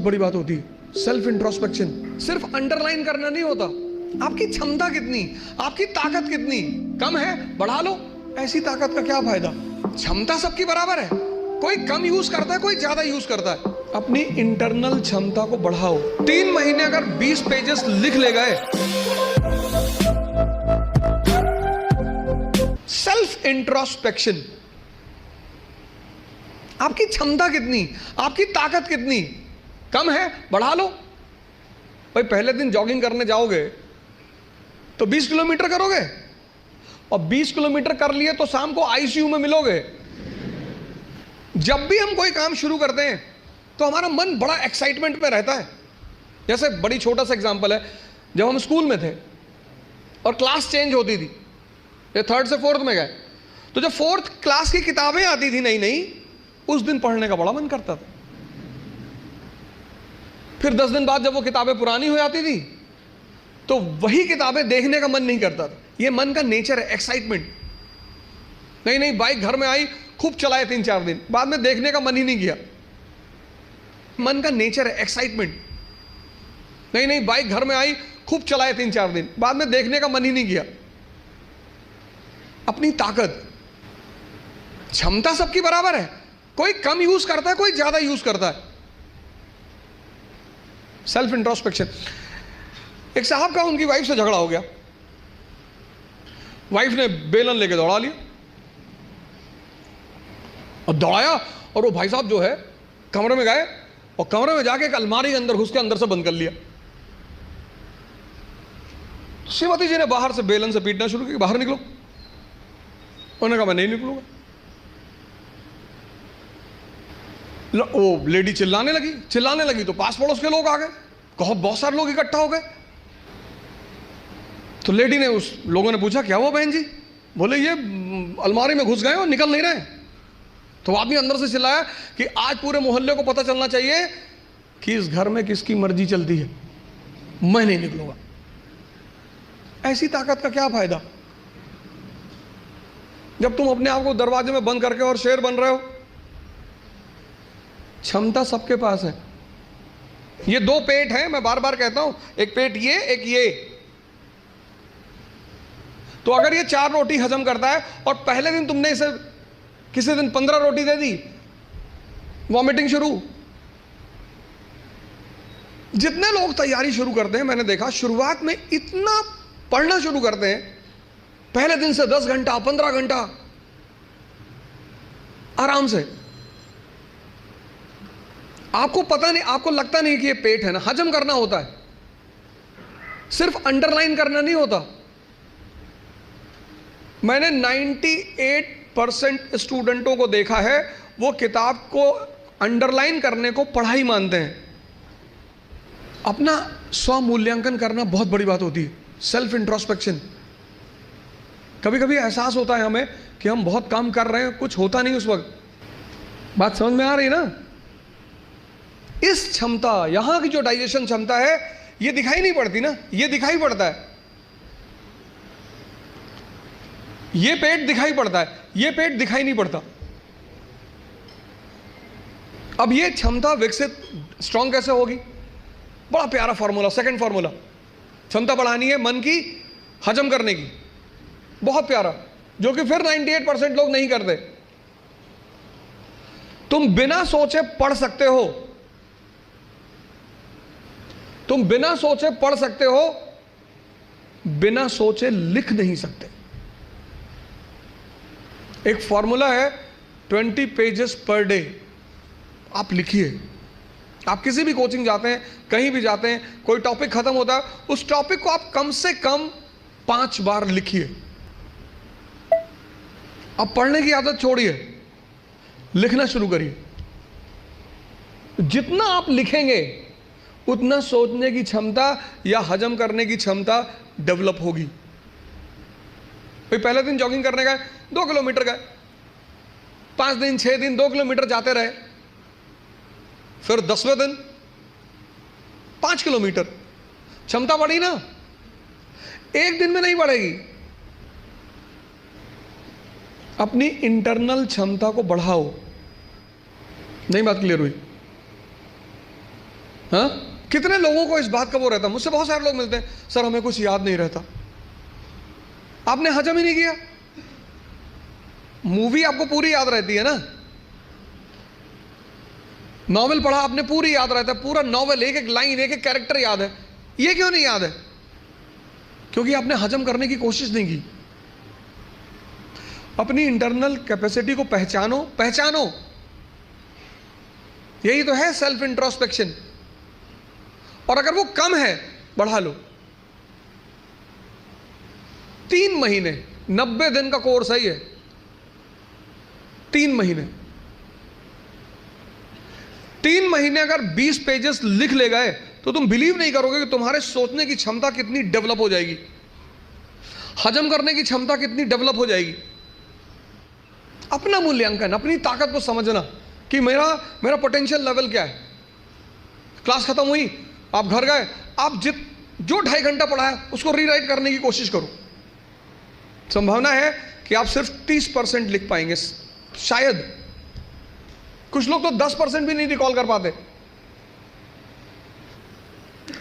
बड़ी बात होती है सेल्फ इंट्रोस्पेक्शन। सिर्फ अंडरलाइन करना नहीं होता, आपकी क्षमता कितनी, आपकी ताकत कितनी कम है, बढ़ा लो। ऐसी ताकत का क्या फायदा? क्षमता सबकी बराबर है, कोई कम यूज करता है, कोई ज्यादा यूज करता है। अपनी इंटरनल क्षमता को बढ़ाओ। 3 महीने अगर 20 पेजेस लिख ले गए, सेल्फ इंट्रोस्पेक्शन, आपकी क्षमता कितनी, आपकी ताकत कितनी कम है, बढ़ा लो। भाई पहले दिन जॉगिंग करने जाओगे तो 20 किलोमीटर करोगे, और 20 किलोमीटर कर लिए तो शाम को आईसीयू में मिलोगे। जब भी हम कोई काम शुरू करते हैं तो हमारा मन बड़ा एक्साइटमेंट में रहता है। जैसे बड़ी छोटा सा एग्जांपल है, जब हम स्कूल में थे और क्लास चेंज होती थी, ये 3rd से 4th में गए, तो जब 4th क्लास की किताबें आती थी नई नई, उस दिन पढ़ने का बड़ा मन करता था। फिर 10 दिन बाद जब वो किताबें पुरानी हो जाती थी तो वही किताबें देखने का मन नहीं करता था। ये मन का नेचर है, एक्साइटमेंट। नहीं नहीं बाइक घर में आई, खूब चलाए 3-4 दिन, बाद में देखने का मन ही नहीं किया। मन का नेचर है, एक्साइटमेंट। नहीं नहीं बाइक घर में आई, खूब चलाए 3-4 दिन, बाद में देखने का मन ही नहीं किया। अपनी ताकत, क्षमता सबकी बराबर है, कोई कम यूज करता है, कोई ज्यादा यूज करता है। Self introspection. एक साहब का उनकी वाइफ से झगड़ा हो गया, वाइफ ने बेलन लेके दौड़ा लिया और दौड़ाया, और वो भाई साहब जो है कमरे में गए और कमरे में जाके एक अलमारी के अंदर घुस के अंदर से बंद कर लिया। श्रीमती जी ने बाहर से बेलन से पीटना शुरू किया, बाहर निकलो। उन्होंने कहा मैं नहीं निकलूंगा। वो लेडी चिल्लाने लगी तो पास पड़ोस के लोग आ गए, कहो बहुत सारे लोग इकट्ठा हो गए। तो लेडी ने, उस लोगों ने पूछा क्या हुआ बहन जी? बोले ये अलमारी में घुस गए और निकल नहीं रहे। तो आदमी अंदर से चिल्लाया कि आज पूरे मोहल्ले को पता चलना चाहिए कि इस घर में किसकी मर्जी चलती है, मैं नहीं निकलूंगा। ऐसी ताकत का क्या फायदा जब तुम अपने आप को दरवाजे में बंद करके और शेर बन रहे हो? क्षमता सबके पास है। ये 2 पेट हैं, मैं बार बार कहता हूं, एक पेट ये, एक ये। तो अगर ये 4 रोटी हजम करता है और पहले दिन तुमने इसे किसी दिन 15 रोटी दे दी, वॉमिटिंग शुरू। जितने लोग तैयारी शुरू करते हैं, मैंने देखा शुरुआत में इतना पढ़ना शुरू करते हैं, पहले दिन से 10 घंटा 15 घंटा आराम से। आपको पता नहीं, आपको लगता नहीं कि ये पेट है ना, हजम करना होता है, सिर्फ अंडरलाइन करना नहीं होता। मैंने 98% स्टूडेंटों को देखा है, वो किताब को अंडरलाइन करने को पढ़ाई मानते हैं। अपना स्व मूल्यांकन करना बहुत बड़ी बात होती है, सेल्फ इंट्रोस्पेक्शन। कभी कभी एहसास होता है हमें कि हम बहुत काम कर रहे हैं, कुछ होता नहीं उस वक्त। बात समझ में आ रही ना? इस क्षमता, यहां की जो डाइजेशन क्षमता है, ये दिखाई नहीं पड़ती ना, ये दिखाई पड़ता है। ये पेट दिखाई पड़ता है, ये पेट दिखाई नहीं पड़ता। अब ये क्षमता विकसित, स्ट्रांग कैसे होगी? बड़ा प्यारा फॉर्मूला, सेकंड फॉर्मूला। क्षमता बढ़ानी है मन की, हजम करने की, बहुत प्यारा, जो कि फिर 98% लोग नहीं करते। तुम बिना सोचे पढ़ सकते हो, तुम बिना सोचे पढ़ सकते हो, बिना सोचे लिख नहीं सकते। एक फॉर्मूला है 20 पेजेस पर डे। आप लिखिए। आप किसी भी कोचिंग जाते हैं, कहीं भी जाते हैं, कोई टॉपिक खत्म होता है, उस टॉपिक को आप कम से कम 5 बार लिखिए। अब पढ़ने की आदत छोड़िए, लिखना शुरू करिए। जितना आप लिखेंगे उतना सोचने की क्षमता या हजम करने की क्षमता डेवलप होगी। भाई पहले दिन जॉगिंग करने गए, 2 किलोमीटर गए, 5 दिन 6 दिन 2 किलोमीटर जाते रहे, फिर 10वें दिन 5 किलोमीटर, क्षमता बढ़ी ना? एक दिन में नहीं बढ़ेगी। अपनी इंटरनल क्षमता को बढ़ाओ। नहीं बात क्लियर हुई? हाँ, कितने लोगों को इस बात का वो रहता है। मुझसे बहुत सारे लोग मिलते हैं, सर हमें कुछ याद नहीं रहता। आपने हजम ही नहीं किया। मूवी आपको पूरी याद रहती है ना, नॉवेल पढ़ा आपने पूरी याद रहता है, पूरा नॉवेल, एक एक लाइन, एक एक कैरेक्टर याद है। ये क्यों नहीं याद है? क्योंकि आपने हजम करने की कोशिश नहीं की। अपनी इंटरनल कैपेसिटी को पहचानो, पहचानो। यही तो है सेल्फ इंट्रोस्पेक्शन। और अगर वो कम है, बढ़ा लो। 3 महीने, 90 दिन का कोर्स है ये। 3 महीने, 3 महीने अगर 20 पेजेस लिख ले गए तो तुम बिलीव नहीं करोगे कि तुम्हारे सोचने की क्षमता कितनी डेवलप हो जाएगी, हजम करने की क्षमता कितनी डेवलप हो जाएगी। अपना मूल्यांकन, अपनी ताकत को समझना कि मेरा पोटेंशियल लेवल क्या है। क्लास खत्म हुई, आप घर गए, आप जो 2.5 घंटा पढ़ा है उसको रीराइट करने की कोशिश करो। संभावना है कि आप सिर्फ 30% लिख पाएंगे, शायद। कुछ लोग तो 10% भी नहीं रिकॉल कर पाते।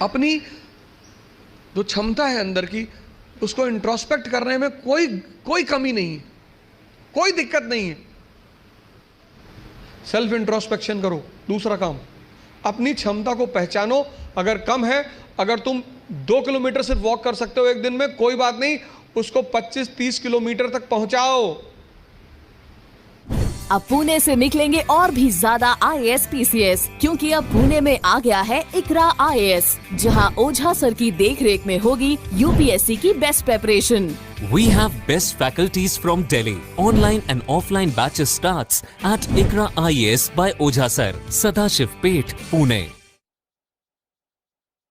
अपनी जो क्षमता है अंदर की, उसको इंट्रोस्पेक्ट करने में कोई कमी नहीं है, कोई दिक्कत नहीं है। सेल्फ इंट्रोस्पेक्शन करो। दूसरा काम, अपनी क्षमता को पहचानो। अगर कम है, अगर तुम 2 किलोमीटर सिर्फ वॉक कर सकते हो एक दिन में, कोई बात नहीं, उसको 25-30 किलोमीटर तक पहुंचाओ। अब पुणे से निकलेंगे और भी ज्यादा IAS PCS, क्योंकि अब पुणे में आ गया है इकरा IAS, जहां ओझा सर की देखरेख में होगी UPSC की best preparation. We have best faculties from Delhi. Online and offline batches starts at ICRA IAS by Ojha Sir, Sadashiv Peth, Pune.